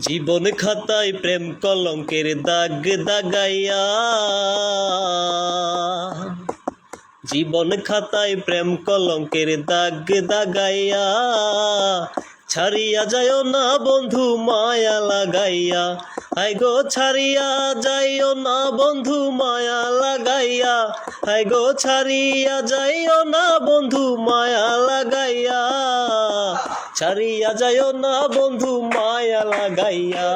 জীবন খাতায় প্রেম কলঙ্কের দাগ দাগাইয়া, জীবন খাতায় প্রেম কলঙ্কের দাগ দাগাইয়া, ছাড়িয়া যাইও না বন্ধু মায়া লাগাইয়া। হাই গো ছাড়িয়া যাইও না বন্ধু মায়া লাগাইয়া, হাই গো ছাড়িয়া যাইও না বন্ধু মায়া লাগাইয়া, ছাড়িয়া যাইও না বন্ধু মায়া লাগাইয়া।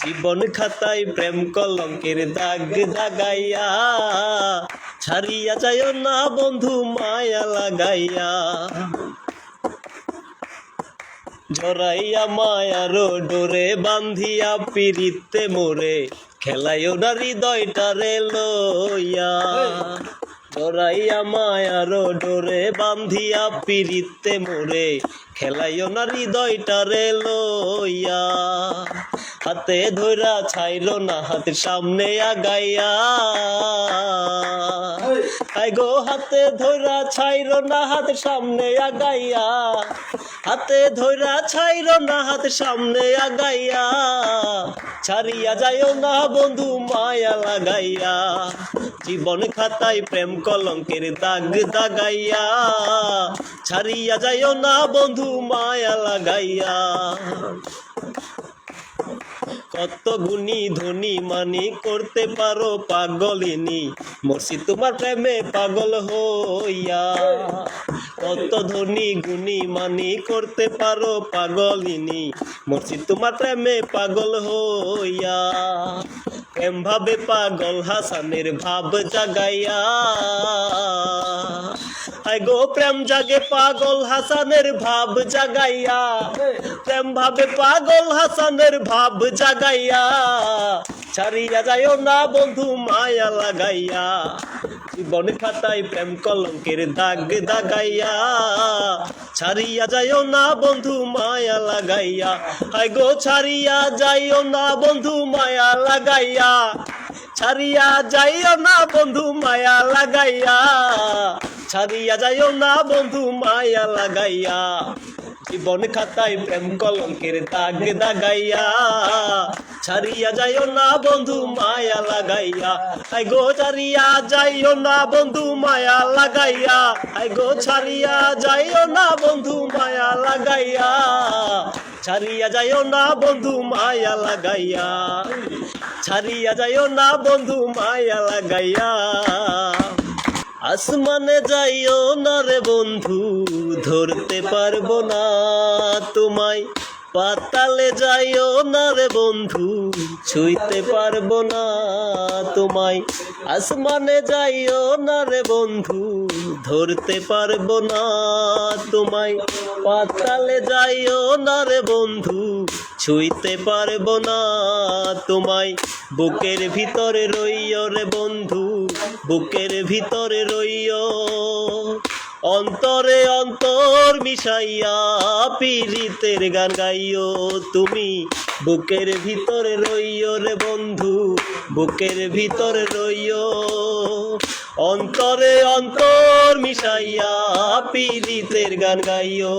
জীবন খাতায় প্রেম কলঙ্কের দাগ দাগাইয়া, ছাড়িয়া যাইও না বন্ধু মায়া লাগাইয়া। জড়াইয়া মায়ার ডোরে বান্ধিয়া পিরিতে মোরে, খেলাইও না হৃদয়টারে লইয়া। জড়াইয়া মায়ার ডোরে বান্ধিয়া পিরিতে মোরে, খেলাইও না হৃদয়টারে লইয়া। হাতে ধইরা ছাইরো না হাতের সামনে আগাইয়া, হাই গো হাতে ধইরা ছাইরো না হাতের সামনে আগাইয়া, হাতে ধইরা ছাইরো না হাতের সামনে আগাইয়া, ছাড়িয়া যাইও না বন্ধু মায়া লাগাইয়া। জীবন খাতায় প্রেম কলঙ্কের দাগ দাগাইয়া, ছাড়িয়া যাইও না বন্ধু মায়া লাগাইয়া। কত গুণী ধনী মানি করতে পারো পাগলিনী, মরছি তোমার প্রেমে পাগল হইয়া। কত ধনী গুণী মানি করতে পারো পাগলিনী, মরছি তোমার প্রেমে পাগল হইয়া। প্রেম ভাবে পাগল হাসানের ভাব জাগাইয়া, হাই গো প্রেম জাগে পাগল হাসানের ভাব জাগাইয়া। প্রেম ভাবে পাগল হাসানের ভাব জাগাইয়া, ছাড়িয়া যাইও না বন্ধু মায়া লাগাইয়া। জীবন খাতায় প্রেম কলঙ্কের দাগ দাগাইয়া, ছাড়িয়া যাইও না বন্ধু মায়া লাগাইয়া। হাই গো ছাড়িয়া যাইও না বন্ধু মায়া লাগাইয়া, ছাড়িয়া যাইও না বন্ধু মায়া লাগাইয়া, ছাড়িয়া যাইও না বন্ধু মায়া লাগাইয়া। জীবন খাতায় প্রেম কলঙ্কের দাগ দাগাইয়া, ছাড়িয়া যাইও না বন্ধু মায়া লাগাইয়া। হাই গো ছাড়িয়া যাইও না বন্ধু মায়া লাগাইয়া, হাই গো ছাড়িয়া যাইও না বন্ধু মায়া লাগাইয়া, ছাড়িয়া যাইও না বন্ধু মায়া লাগাইয়া, ছাড়িয়া যাইও না বন্ধু মায়া লাগাইয়া। আসমানে যাইও না রে বন্ধু, ধরতে পারবো না তোমায়। পাতালে যাইও না রে বন্ধু, ছুঁইতে পারবো না তোমায়। আসমানে যাইও না রে বন্ধু, ধরতে পারবো না তোমায়। পাতালে যাইও না রে বন্ধু, ছুঁইতে পারবো না তোমায়। বুকের ভিতরে রইও রে বন্ধু, বুকের ভিতরে রইও। অন্তরে অন্তর মিশাইয়া পীড়িতের গান গাইও তুমি। বুকের ভিতরে রইও রে বন্ধু, বুকের ভিতরে রইও। অন্তরে অন্তর মিশাইয়া পীড়িতের গান গাইও।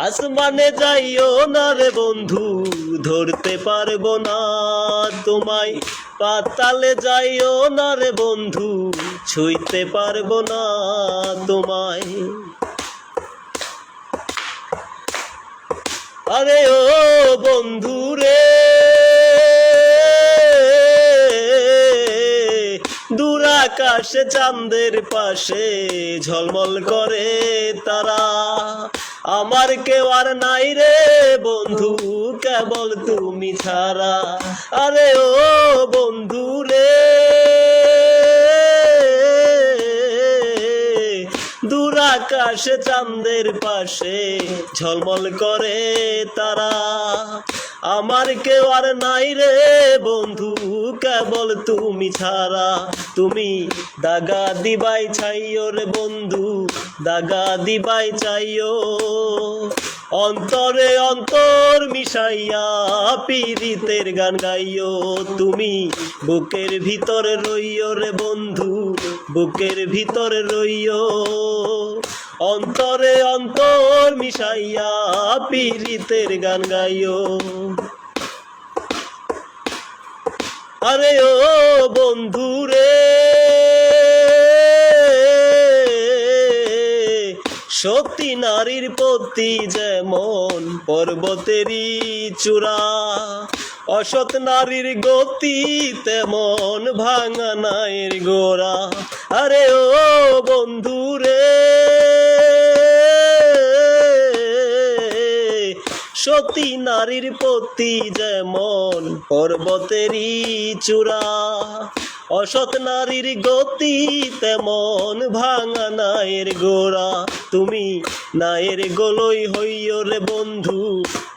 আসমানে যাইও না রে বন্ধু, ধরতে পারবো না তোমায়। পাতালে যাইও না রে বন্ধু, ছুঁইতে পারবো না তোমায়। আরে ও বন্ধু রে, দূর আকাশে চাঁদের পাশে ঝলমল করে তারা। আমার কেউ আর নাই রে বন্ধু, কেবল তুমি ছাড়া। আরে ও বন্ধু রে, দূর আকাশে চাঁদের পাশে ঝলমল করে তারা। আমার কেউ আর নাই রে বন্ধু, কেবল তুমি ছাড়া। তুমি দাগা দিবাই চাইও রে বন্ধু, দাগা দিবাই চাইও। অন্তরে অন্তর মিশাইয়া পীড়িতের গান গাইও তুমি। বুকের ভিতরে রইও রে বন্ধু, বুকের ভিতরে রইও। অন্তরে অন্তর মিশাইয়া পীড়িতের গান গাইও। আরে ও বন্ধুরে, সতী নারীর প্রতি যেমন পর্বতেরই চূড়া, অসৎ নারীর গতি তেমন ভাঙা নায়ের গোড়া। আরে ও বন্ধুরে, সতী নারীর প্রতি যেমন পর্বতেরই চূড়া, অসৎ নারীর গতি তেমন ভাঙা নায়ের গোড়া। তুমি নায়ের গোলই হইও রে বন্ধু,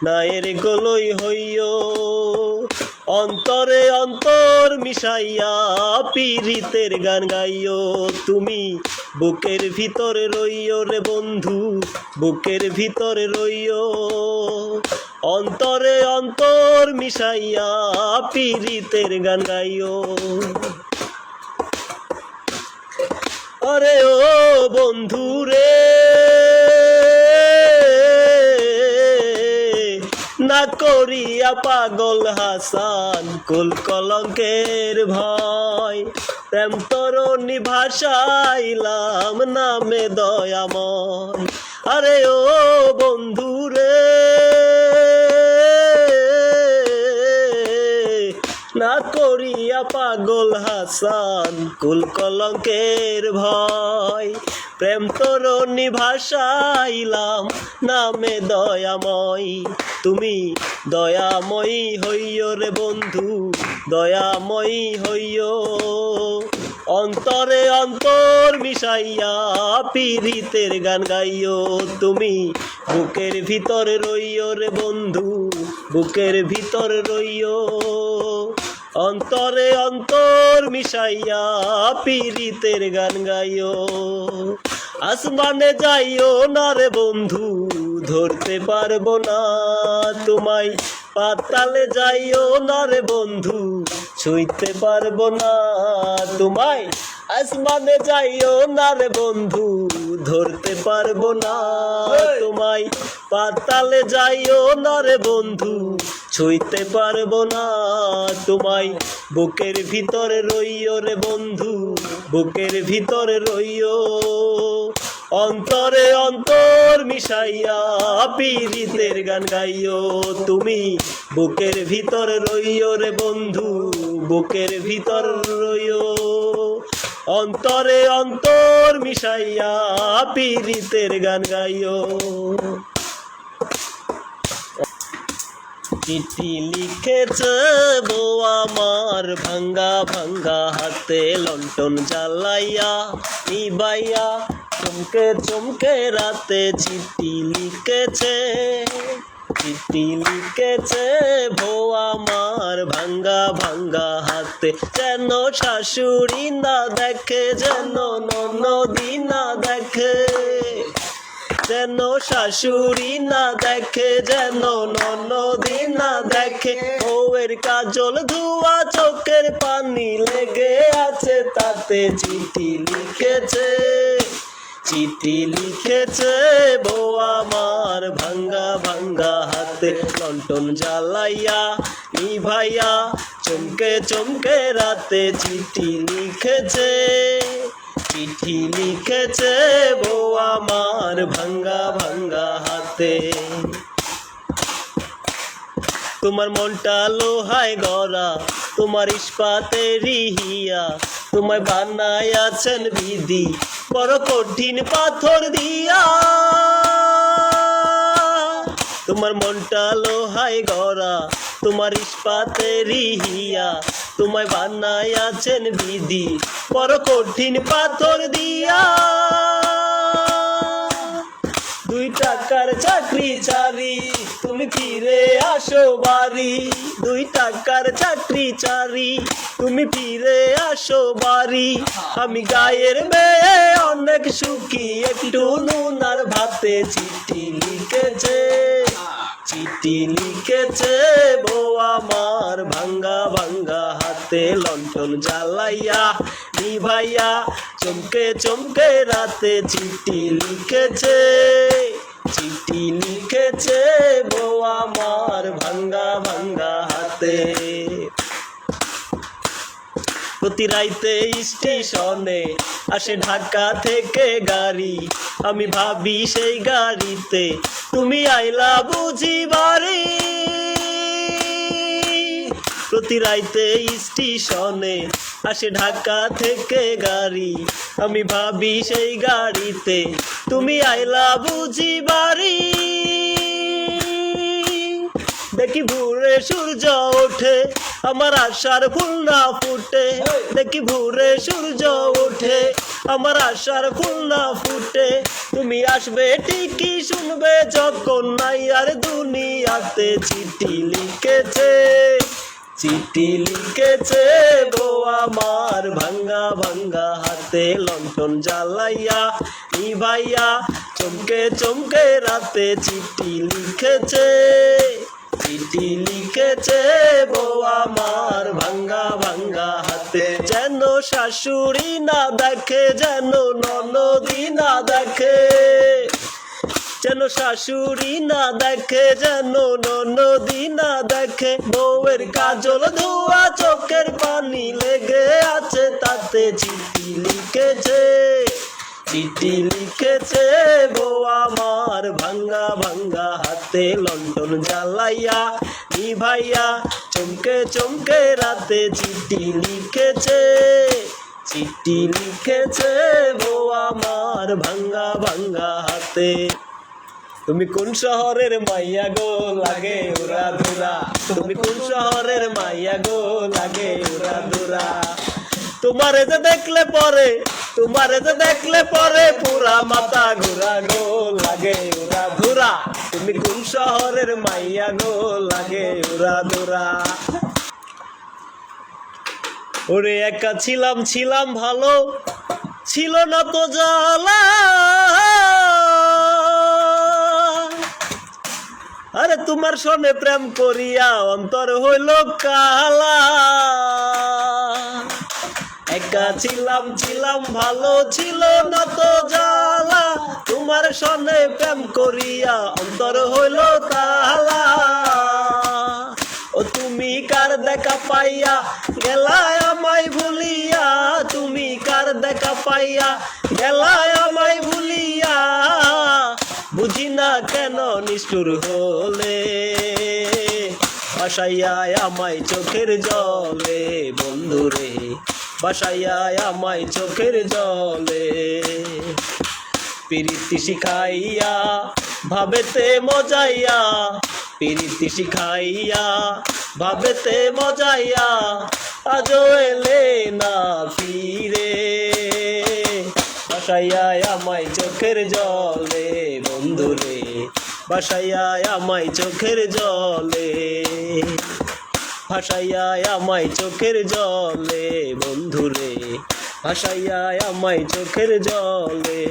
নায়ের গোলই হইও। অন্তরে অন্তর মিশাইয়া পীড়িতের গান গাইও। তুমি বুকের ভিতরে রইও রে বন্ধু, বুকের ভিতরে রইও। অন্তরে অন্তর মিশাইয়া পীড়িতের গান গাইও। আরে ও বন্ধুরে, না করিয়া পাগল হাসান কুল কলঙ্কের ভয়, প্রেম তরণী ভাষাইলাম নামে দয়াময়। আরে ও বন্ধুরে, না করিয়া পাগল হাসান কুল কলঙ্কের ভয়, প্রেম তরণী ভাষাইলাম নামে দয়াময়। তুমি দয়াময়ী হইও রে বন্ধু, দয়াময়ী হইও। অন্তরে অন্তর মিশাইয়া পীড়িতের গান গাইও। তুমি বুকের ভিতরে রইও রে বন্ধু, বুকের ভিতরে রইও। অন্তরে অন্তর মিশাইয়া পীড়িতের গান গাইও। আসমানে যাইও না রে বন্ধু, ধরতে পারবো না তোমায়। পাতালে যাইও না রে বন্ধু, ছুঁইতে পারবো না তোমায়। আসমানে যাইও না রে বন্ধু, ধরতে পারবো না তোমায়। পাতালে যাইও না রে বন্ধু, ছুঁইতে পারবো না তোমায়। বুকের ভিতরে রইও রে বন্ধু, বুকের ভিতরে রইও। অন্তরে অন্তর মিশাইয়া পীড়িতের গান গাইও। তুমি বুকের ভিতরে রইও রে বন্ধু, বুকের ভিতর রইও। অন্তরে অন্তর মিশাইয়া পীড়িতের গান গাইও। চিঠি লিখেছে বউ আমার ভাঙ্গা ভাঙ্গা হাতে, লন্ঠন জ্বালাইয়া নিবাইয়া চমকে চমকে রাতে। চিঠি লিখেছে, চিঠি লিখেছে বউ আমার ভাঙ্গা ভাঙ্গা হাতে, যেন শাশুড়ি না দেখে, যেন ননদি না দেখে, যেন শাশুড়ি না দেখে, যেন ননদি না দেখে। বউয়ের কাজল ধোয়া চোখের পানি লেগে আছে তাতে। চিঠি লিখেছে, চিঠি লিখেছে বউ আমার ভাঙ্গা ভাঙ্গা হাতে, লন্ঠন জ্বালাইয়া নিভাইয়া চমকে চমকে রাতে। চিঠি লিখেছে, চিঠি লিখেছে বউ আমার ভাঙ্গা ভাঙ্গা হাতে। তোমার মনটা লোহায় গড়া, তোমার ইস্পাতেরই হিয়া, তোমায় বানায়াছেন বিধি বড় কঠিন পাথর দিয়া। তোমার মনটা লোহায় গড়া, তোমার ইস্পাতেরই হিয়া, তোমায় বানায়াছেন বিধি বড় কঠিন পাথর দিয়া। 2 টাকার চাকরি চারি, তুমি ফিরে আসো বাড়ি। 2 টাকার চাকরি চারি, তুমি ফিরে আসো বাড়ি। আমি গায়ের মেয়ে অনেক সুখী, একটু নুন আর ভাতে। চিঠি লিখেছে, চিঠি লিখেছে বউ আমার ভাঙ্গা ভাঙ্গা হাতে লণ্ঠন জ্বালাইয়া নিভাইয়া চমকে চমকে রাতে চিঠি লিখেছে চিঠি লিখেছে বউ আমার ভাঙ্গা ভাঙ্গা হাতে প্রতি রাইতে স্টেশনে আসে ঢাকা থেকে গাড়ি আমি ভাবি সেই গাড়িতে তুমি আইলা বুঝি বাড়ি প্রতি রাইতে স্টেশনে আসে ঢাকা থেকে গাড়ি আমি ভাবি সেই গাড়িতে তুমি আইলা বুঝি বাড়ি দেখি ভোরে সূর্য ওঠে আমার আশার ফুল না ফুটে দেখি ভোরে সূর্য ওঠে আমার আশার ফুল না ফুটে তুমি আসবে ঠিকই শুনবে যখন নাই আর দুনিয়াতে চিঠি লিখেছে চিঠি লিখেছে বউ আমার ভাঙ্গা ভাঙ্গা হাতে লণ্ঠন জ্বালাইয়া নিভাইয়া চমকে চমকে রাতে চিঠি লিখেছে চিঠি লিখেছে বউ আমার ভাঙ্গা ভাঙ্গা হাতে যেন শাশুড়ি না দেখে যেন ননদি না দেখে যেন শাশুড়ি না দেখে যেন ননদি না দেখে বউয়ের কাজল ধোয়া চোখের পানি লেগে আছে তাতে চিঠি লিখেছে চিঠি লিখেছে বউ আমার ভাঙ্গা ভাঙ্গা হাতে লণ্ঠন জ্বালাইয়া নিভাইয়া চমকে চমকে রাতে চিঠি লিখেছে চিঠি লিখেছে বউ আমার ভাঙ্গা ভাঙ্গা হাতে তুমি কোন শহরের মাইয়া গো লাগে উড়া ধুরা তুমি কোন শহরের মাইয়া গো লাগে উড়া ধুরা তোমারে যে দেখলে পরে পুরা মাথা ঘুরা গো লাগে উড়া ধুরা তুমি কোন শহরের মাইয়া গো লাগে উড়া ধুরা ওরে একা ছিলাম ভালো ছিল না তো জ্বালা আরে তোমার সনে প্রেম করিয়া অন্তর হইল কালা একা ছিলাম ভালো ছিল না তো জ্বালা তোমার সনে প্রেম করিয়া অন্তর হইল কালা ও তুমি কার দেখা পাইয়া গেলায় আমায় ভুলিয়া তুমি কার দেখা পাইয়া গেলায় আমায় ভুলিয়া বুঝি না কেন নিষ্ঠুর হলে বাসাইয়া আমায় চোখের জলে বন্ধুরে বাসাইয়া আমায় চোখের জলে প্রীতি শিখাইয়া ভাবেতে মজাইয়া প্রীতি শিখাইয়া ভাবেতে মজাইয়া আজও এলে না ফিরে বাসাইয়া আমায় চোখের জলে বন্ধুরে বাসাইয়া আমায় চোখের জলে ভাসাইয়া আমায় চোখের জলে বন্ধুরে ভাসাইয়া আমায় চোখের জলে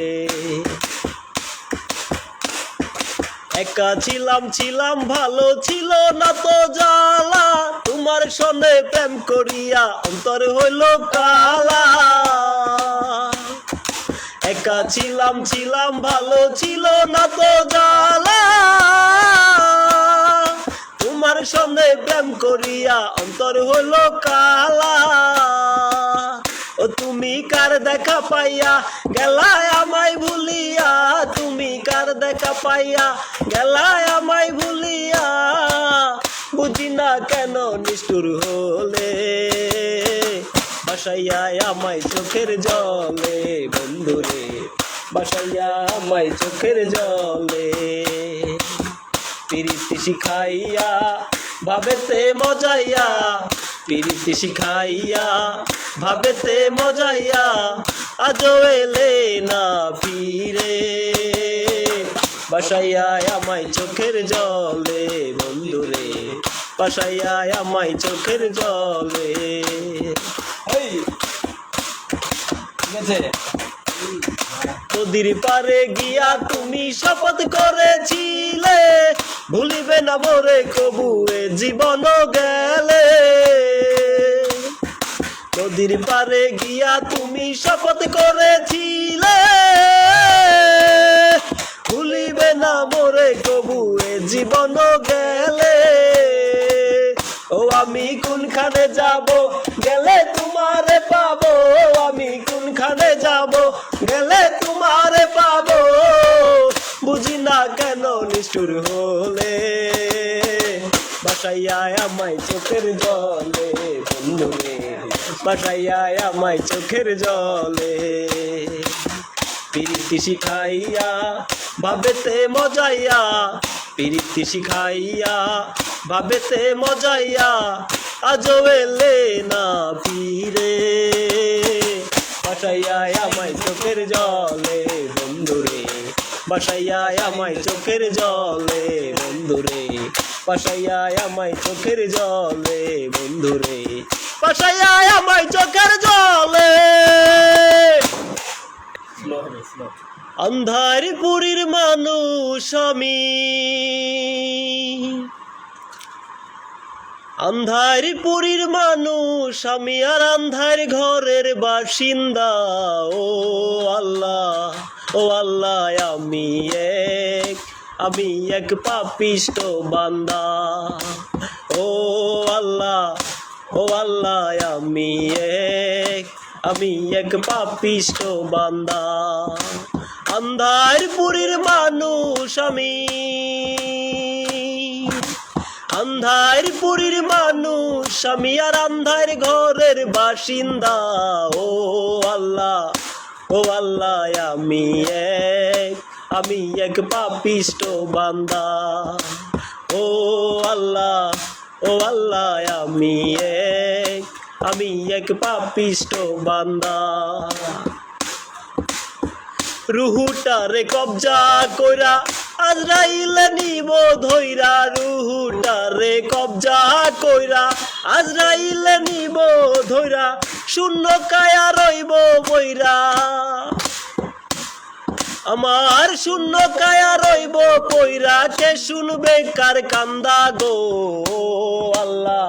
একা ছিলাম ভালো ছিল না তো জ্বালা তোমার সনে প্রেম করিয়া অন্তর হইল কালা একা ছিলাম ভালো ছিল না তো জ্বালা তোমার সনে প্রেম করিয়া অন্তর হইল কালা ও তুমি কার দেখা পাইয়া গেলায় আমায় ভুলিয়া তুমি কার দেখা পাইয়া গেলায় আমায় ভুলিয়া বুঝি না কেন নিষ্ঠুর হলে বাসাইয়া আমায় চোখের জলে বন্ধুরে বাসাইয়া আমায় চোখের জলে প্রীতি শিখাইয়া ভাবেতে মজাইয়া প্রীতি শিখাইয়া ভাবেতে মজাইয়া আজও এলে না ফিরে বাসাইয়া আমায় চোখের জলে বন্ধুরে বাসাইয়া আমায় চোখের জলে ঠিক আছে তো নদীর পারে গিয়া তুমি শপথ করেছিলে ভুলিবে না মোরে কবু এ জীবন গেলে নদীর পারে গিয়া তুমি শপথ করেছিলে ভুলিবে না মোরে কবু এ জীবন গেলে ও আমি কোনখানে যাব গেলে তোমারে পাবো আমি কোনখানে যাব গেলে তোমারে পাবো বুঝি না কেন নিষ্ঠুর হলে বাসাইয়া আমায় চোখের জলে বন্ধুরে বাসাইয়া আমায় চোখের জলে প্রীতি শিখাইয়া ভাবেতে মজাইয়া প্রীতি শিখাইয়া ভাবেতে মজাইয়া আজও এলে না ফিরে বাসাইয়া আমায় চোখের জলে বন্ধুরে বাসাইয়া আমায় চোখের জলে বন্ধুরে বাসাইয়া আমায় চোখের জলে বন্ধুরে বাসাইয়া আমায় চোখের জলে আন্ধার পুরীর মানুষ আমি আন্ধার পুরীর মানুষ আমি আর আন্ধার ঘরের বাসিন্দা ও আল্লাহ আমি এক পাপিষ্ট বান্দা ও আল্লাহ আমি এক পাপিষ্ট বান্দা আন্ধার পুরীর মানুষ আমি আন্ধার পুরীর মানুষ আমি আর আন্ধার ঘরের বাসিন্দা ও আল্লাহ আমি এক পাপিষ্ট বান্দা ও আল্লাহ আমি এক পাপিষ্ট বান্দা রুহুটারে কবজা কইরা আজরাইলে নিব ধইরা রুহুটারে কবজা কইরা আজরাইলে নিব ধইরা শূন্য কায়া রইব বইরা আমার শূন্য কায়া রইব পইরা কে শুনবে কার কান্দা গো আল্লাহ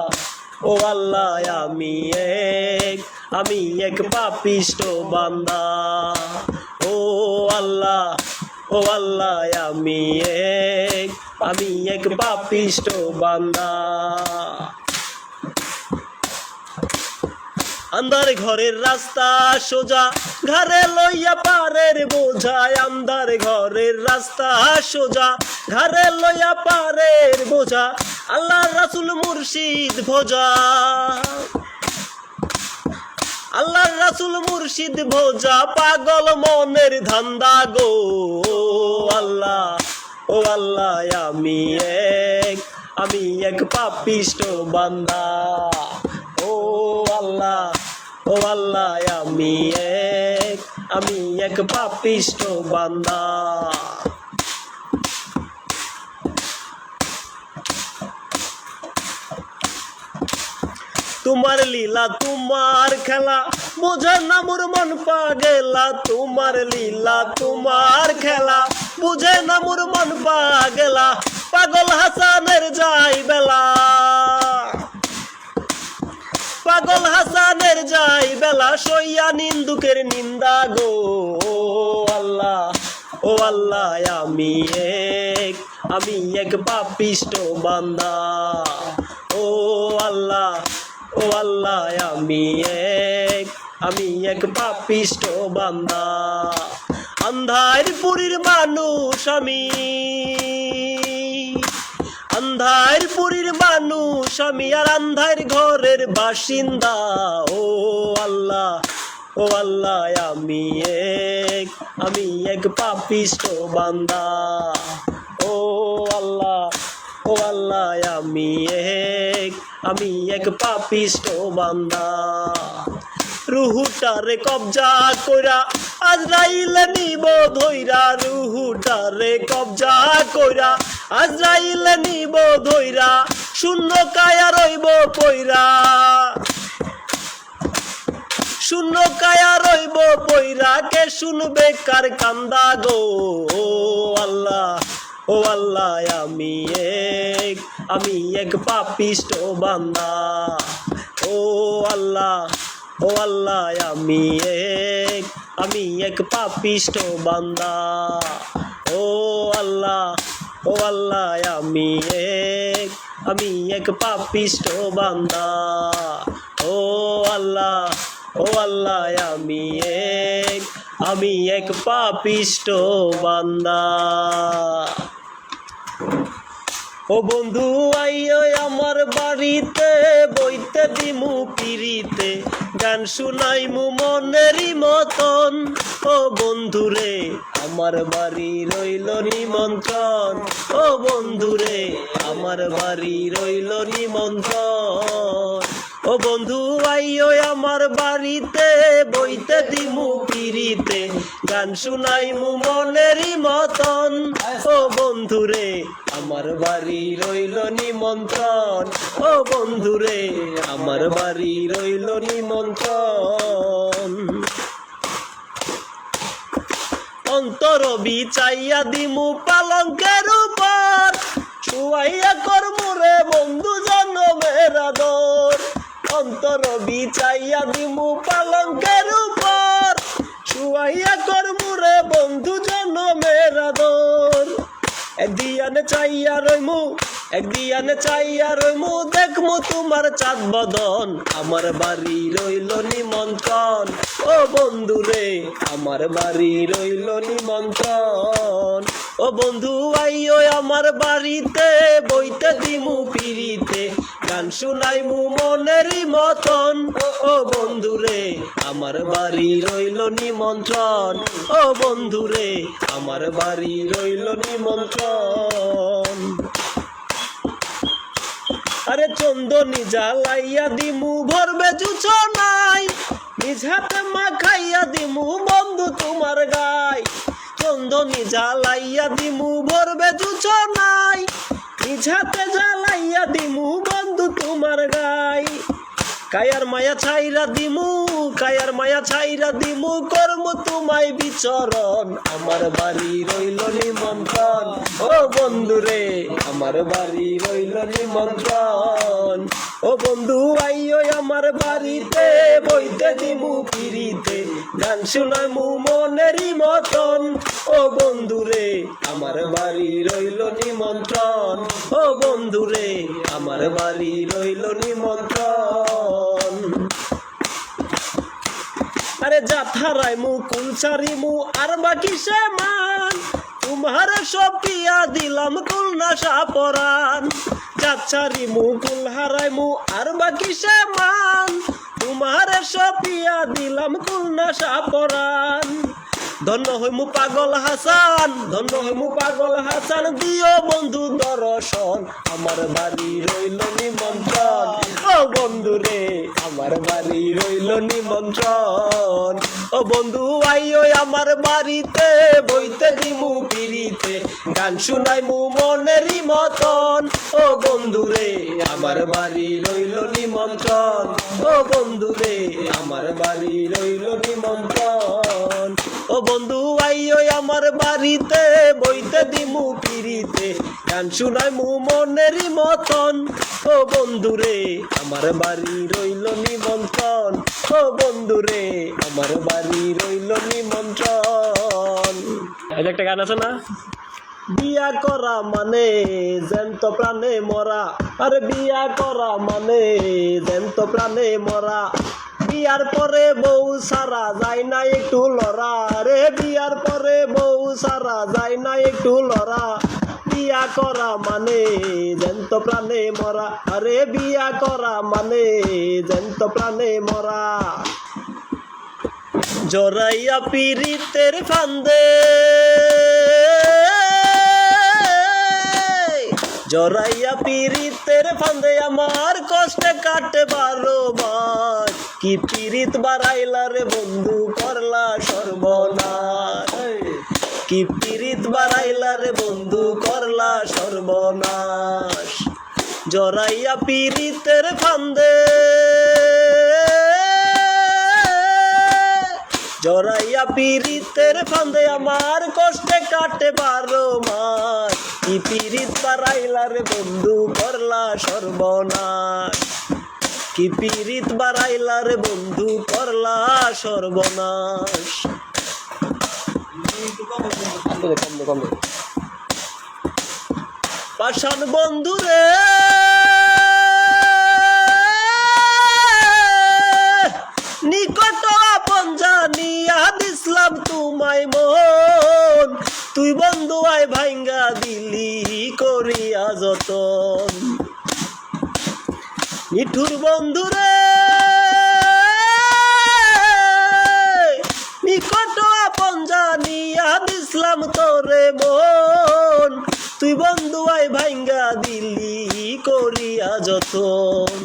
আমি এক পাপিষ্ট বান্দা ও আল্লাহ আমি এক পাপিষ্ট বান্দা আন্ধার ঘরের রাস্তা সোজা ঘরে লইয়া পারের বোঝা আন্ধার ঘরের রাস্তা সোজা ঘরে লইয়া পারের বোঝা আল্লাহ রাসূল মুর্শিদ ভোজা আল্লাহ রাসূল মুর্শিদ ভোজা পাগল মনের ধান্দা গো আল্লাহ আমি এক পাপিষ্ট বান্দা ও আল্লাহ আমি এক পাপিষ্ট বান্দা তোমার লীলা তোমার খেলা বোঝা না মোর মন পাগেলা তোমার লীলা তোমার খেলা বুঝে না মোর মন পাগেলা পাগল হাসানের যাই বেলা পাগল হাসানের যাই বেলা সইয়া নিন্দুকের নিন্দা গো আল্লাহ আমি এক পাপিষ্ট বান্দা ও আল্লাহ আমি এক পাপিষ্ট বান্দা আন্ধার পুরীর মানুষ আমি আন্ধার পুরীর মানুষ আমি আর আন্ধার ঘরের বাসিন্দা ও আল্লাহ আমি এক পাপিষ্ট বান্দা ও আল্লাহ আমি এক পাপিষ্ট বান্দা রুহুটারে কবজা কইরা আজরাইলে নিব ধইরা রুহুটারে কবজা কইরা আজরাইলে নিব ধইরা শূন্য কায়া রইব পইরা শূন্য কায়া রইব পইরা, কে শুনবে কার কান্দা গো। ও আল্লাহ আমি এক পাপিষ্ট বান্দা। ও আল্লাহ আমি এক পাপিষ্ট বান্দা। ও আল্লাহ আমি এক পাপিষ্ট বান্দা। ও আল্লাহ আমি এক পাপিষ্ট বান্দা। ও বন্ধু আইও আমার বাড়িতে, বইতে দিমু পিরিতে, গান শুনাইমু মনেরই মতন। ও বন্ধুরে আমার বাড়ি রইল নিমন্ত্রণ। ও বন্ধুরে আমার বাড়ি রইল নিমন্ত্রণ। ও বন্ধু আইও আমার বাড়িতে, বইতে দিমু পিরিতে, গান শুনাইমু মনেরই মতন। ও বন্ধুরে আমার বাড়ি রইল নিমন্ত্রণ। ও বন্ধুরে আমার বাড়ি রইল নিমন্ত্রণ। অন্তর বিচাইয়া দিমু পালঙ্কের উপর, শুয়াইয়া করমুরে বন্ধু জনমের আদর। অন্তর বিচাইয়া দিমু পালঙ্কের উপর, শুয়াইয়া করমুরে বন্ধু জনমের আদর। একদিয়ানে চাইয়া রইমু, দেখমু তোমার চাঁদ বদন। আমার বাড়ি রইল নিমন্ত্রণ। ও বন্ধুরে আমার বাড়ি রইল নিমন্ত্রণ। ও বন্ধু আইও আমার বাড়িতে, বইতে দিমু পিরিতে, গান শুনাইমু মনেরই মতন। ও বন্ধুরে আমার বাড়ি রইল নিমন্ত্রণ। ও বন্ধুরে আমার বাড়ি রইল নিমন্ত্রণ। আরে চন্দনী জ্বালাইয়া দিমু ভরবে জুছনাই, নিজ হাতে মাখাইয়া দিমু বন্ধু তোমার গায়। চন্দনী জ্বালাইয়া দিমু ভরবে জুছনাই, নিজ হাতে জ্বালাইয়া দিমু বন্ধু তোমার গায়। কায়ার মায়া ছাইরা দিমু করমু তোমায় বিচরণ। আমার বাড়ি রইল নিমন্ত্রণ। ও বন্ধুরে আমার বাড়ি রইল নিমন্ত্রণ। ও বন্ধু আইও আমার বাড়িতে, বইতে দিমু পিরিতে, গান শুনাইমু মনেরই মতন। ও বন্ধুরে আমার বাড়ি রইল নিমন্ত্রণ। ও বন্ধুরে আমার বাড়ি রইল নিমন্ত্রণ। আরে যাথারাইমু কুল ছাড়িমু আর বাকি সে মান, তোমার সপিয়া দিলাম কুল নাশা পরাণ। যাচ্ছারিমু কুল হারাইমু আর বাকি সে মান, তোমার সপিয়া দিলাম কুল নাশা পরাণ। ধন্য হইমু পাগল হাসান, দিও বন্ধু দর্শন। আমার বাড়ি রইল নিমন্ত্রণ। ও বন্ধুরে আমার বাড়ি রইল নিমন্ত্রণ। ও বন্ধু আইও আমার বাড়িতে, বইতে দিমু পিরিতে, গান শুনাইমু মনেরই মতন। ও বন্ধুরে আমার বাড়ি রইল নিমন্ত্রণ। ও বন্ধুরে আমার বাড়ি রইল নিমন্ত্রণ। ও বন্ধু আইও আমার বাড়িতে, বইতে দিমু পিরিতে, গান শুনাইমু মনেরই মতন। ও বন্ধুরে আমার বাড়ি রইল নিমন্ত্রণ। ও বন্ধুরে আমার বাড়ি রইল নিমন্ত্রণ। এই যে একটা গান আছে না, বিয়া করা মানে জ্যান্ত প্রাণে মরা। আরে বিয়া করা মানে জ্যান্ত প্রাণে মরা। বিয়ার পরে বউ সারা যায় না একটু লড়া। রে বিয়ার পরে বউ সারা যায় না একটু লড়া। বিয়া করা মানে জ্যান্ত প্রাণে মরা। আরে বিয়া করা মানে জ্যান্ত প্রাণে মরা। জরাইয়া পিরিতের ফান্দে, জরাইয়া পিরিতের ফান্দে আমার কষ্টে কাটে 12 মাস। কি পিরিত বাড়াইলা রে বন্ধু করলা সর্বনাশ। কি পিরিত বাড়াইলা রে বন্ধু করলা সর্বনাশ। জরাইয়া পিরিতের ফান্দে, জড়াইয়া পীড়িতের ফান্দে আমার কষ্টে কাটে 12 মাস কি পীড়িত বাড়াইলা রে বন্ধু করলা সর্বনাশ কি পীড়িত বাড়াইলা রে বন্ধু করলা সর্বনাশ পাষাণ বন্ধু রে নিকট আপন জানিয়া দিসলাম তোমায় মন তুই বন্ধু আয় ভাঙ্গা দিলি করিয়া যতন নিঠুর বন্ধু রে নিকট আপন জানিয়া দিসলাম তোরে মন তুই বন্ধু আয় ভাঙ্গা দিলি করিয়া যতন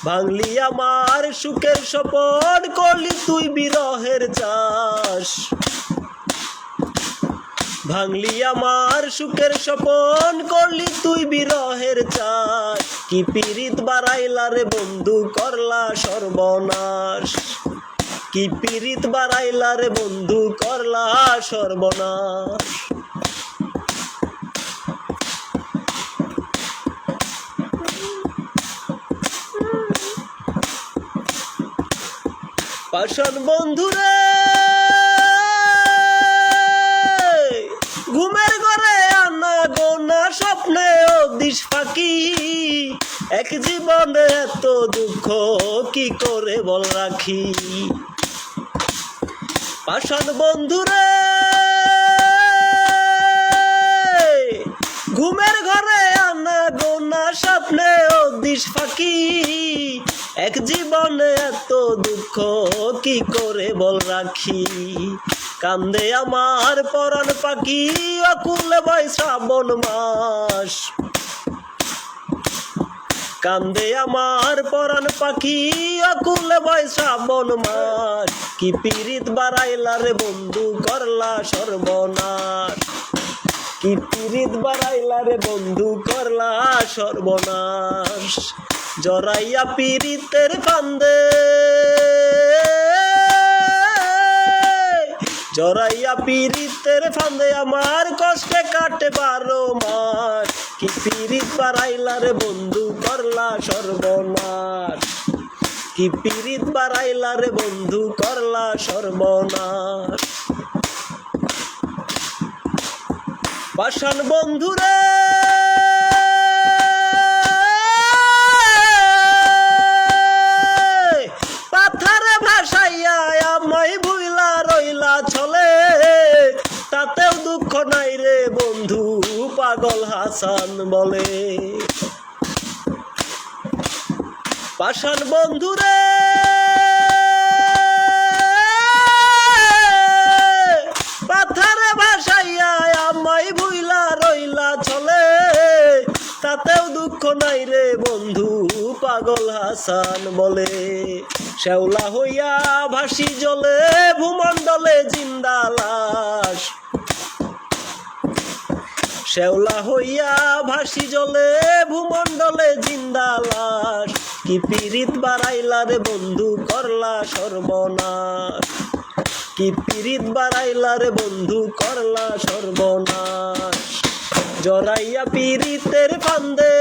ভাঙলি আমার সুখের স্বপন করলি তুই বিরহের চাষ ভাঙলি আমার সুখের স্বপন করলি তুই বিরহের চাষ কি পীড়িত বাড়াইলা রে বন্ধু করলা সর্বনাশ কি পীড়িত বাড়াইলা রে বন্ধু করলা সর্বনাশ পাষাণ বন্ধু রে ঘুমের ঘরে আনা গোনা স্বপ্নে দিস ফাঁকি এক জীবনে এত দুঃখ কি করে বল রাখি পাষাণ বন্ধু রে ঘুমের ঘরে আনা গোনা স্বপ্নে দিস ফাঁকি এক জীবনে এত দুঃখ কি করে বল রাখি কান্দে আমার পরাণ পাখি অকুল বয় শ্রাবণ মাস কান্দে আমার পরাণ পাখি অকুল বয় শ্রাবণ মাস কি পীড়িত বাড়াইলা রে বন্ধু করলা সর্বনাশ কি পীড়িত বাড়াইলা রে বন্ধু করলা সর্বনাশ জড়াইয়া পীড়িতের ফান্দে জড়াইয়া পীড়িতের ফান্দে আমার কষ্টে কাটে 12 মাস কি পীড়িত বাড়াইলা রে বন্ধু করলা সর্বনাশ কি পীড়িত বাড়াইলা রে বন্ধু করলা সর্বনাশ পাষাণ বন্ধু রে পাথারে ভাসাইয়া আমায় ভুইলা রইলা চলে তাতেও দুঃখ নাই রে বন্ধু পাগল হাসান বলে পাষাণ বন্ধু রে পাথারে ভাসাইয়া আমায় ভুইলা রইলা চলে তাতেও দুঃখ নাই রে বন্ধু পাগল হাসান বলে শ্যাওলা হইয়া ভাসি জলে ভূমণ্ডলে জিন্দা লাশ শ্যাওলা হইয়া ভাসি জলে ভূমণ্ডলে জিন্দা লাশ কি পীড়িত বাড়াইলা রে বন্ধু করলা সর্বনাশ কি পীড়িত বাড়াইলা রে বন্ধু করলা সর্বনাশ জড়াইয়া পীড়িতের ফান্দে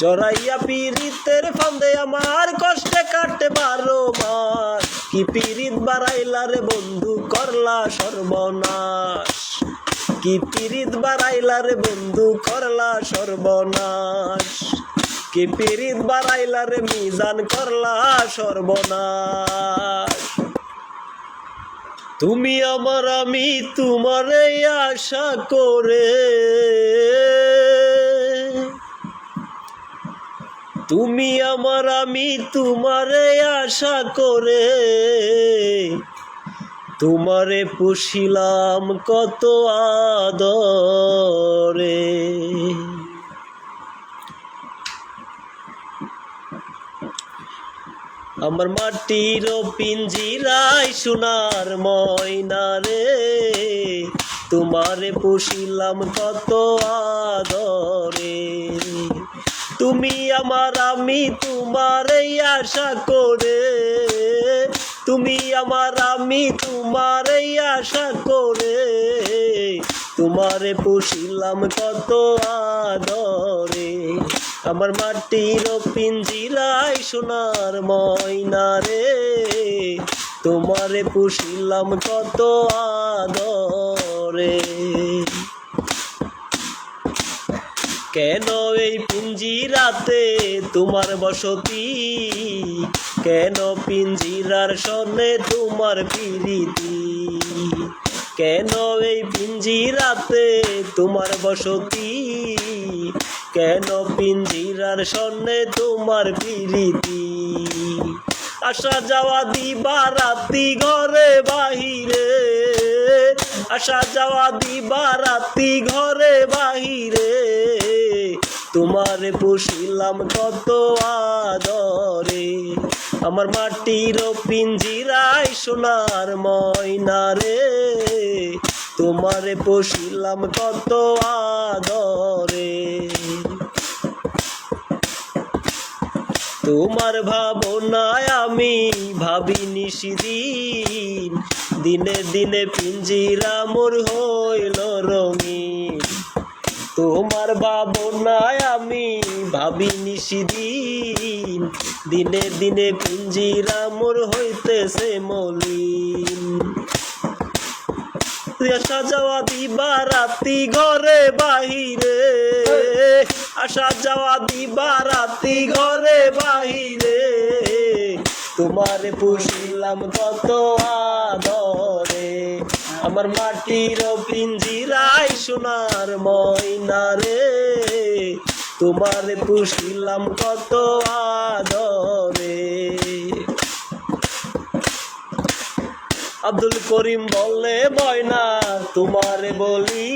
জড়াইয়া পীড়িতের ফান্দে আমার কষ্টে কাটে 12 মাস কি পীড়িত বাড়াইলা রে বন্ধু করলা সর্বনাশ কি পীড়িত বাড়াইলা রে বন্ধু করলা সর্বনাশ কি পীড়িত বাড়াইলা রে মিজান করলা সর্বনাশ তুমি আমার আমি তোমারে আশা করে তুমি আমার আমি তোমারে আশা করে তোমারে পুষিলাম কত আদরে আমার মাটির পিঞ্জিরায় সোনার ময়না রে তোমারে পুষিলাম কত আদরে তুমি আমার আমি তোমার এই আশা করে, তুমি আমার আমি তোমার এই আশা করে, তোমারে পুষিলাম কত আদরে। আমার মাটির পিঞ্জিরায় সোনার ময়না রে, তোমারে পুষিলাম কত আদরে। কেন এই পিঞ্জিরাতে তোমার বসতি, কেন পিঞ্জিরার সনে তোমার প্রীতি, কেন এই পিঞ্জিরাতে তোমার বসতি, কেন পিঞ্জিরার সনে তোমার প্রীতি। আসা যাওয়া দিবা রাতি ঘরে বাহিরে, আসা যাওয়া দিবা রাতি ঘরে বাহিরে, তোমারে পুষিলাম কত আদরে। আমার মাটির পিঞ্জিরায় সোনার ময়না রে, তোমারে পুষিলাম কত আদরে। তোমার ভাবনায় আমি ভাবি নিশিদিন, দিনে দিনে পিঞ্জিরা মোর হইল রঙিন। তোমার ভাবনায় আমি ভাবি নিশিদিন, দিনে দিনে পিঞ্জিরা মোর হইতেছে মলিন। আসা যাওয়া দিবা রাতি ঘরে বাহিরে, আসা যাওয়া দিবা রাতি ঘরে বাহিরে, তোমারে পুষিলাম কত আদরে। আমার মাটির পিঞ্জিরায় সোনার ময়না রে, তোমারে পুষিলাম কত আদরে। আব্দুল করিম বলে ময়না তোমারে বলি,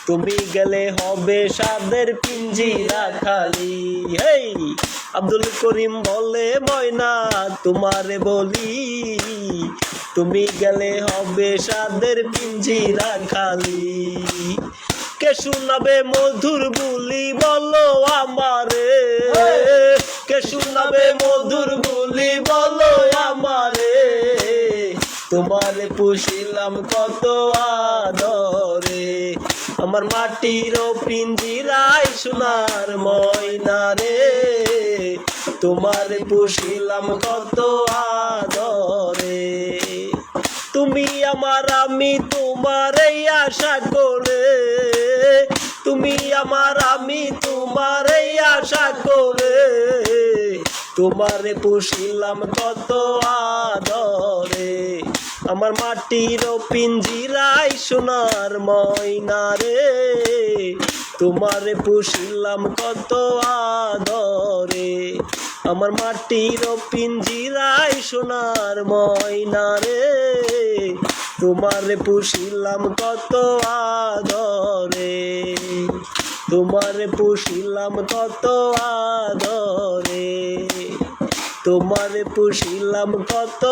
তুমি গেলে হবে সাদের পিঞ্জিরা খালি। হেই আব্দুল করিম বলে ময়না তোমারে বলি, তুমি গেলে হবে সাদের পিঞ্জিরা খালি। কে শোনাবে মধুর বুলি বলো আমারে, কে শোনাবে মধুর বুলি বলো আমারে, তোমারে পুষিলাম কত আদরে। আমার মাটির পিঞ্জিরায় সোনার ময়না রে, তোমারে পুষিলাম কত আদরে। তুমি আমার আমি তোমার এই আশা করে, তুমি আমার আমি তোমার এই আশা করে, তোমারে পুষিলাম কত আদরে। আমার মাটির পিঞ্জিরায় সোনার ময়না রে, তোমারে পুষিলাম কত আদরে। আমার মাটির পিঞ্জিরায় সোনার ময়না রে, তোমারে পুষিলাম কত আদরে, তোমারে পুষিলাম কত আদরে, তোমারে পুষিলাম কত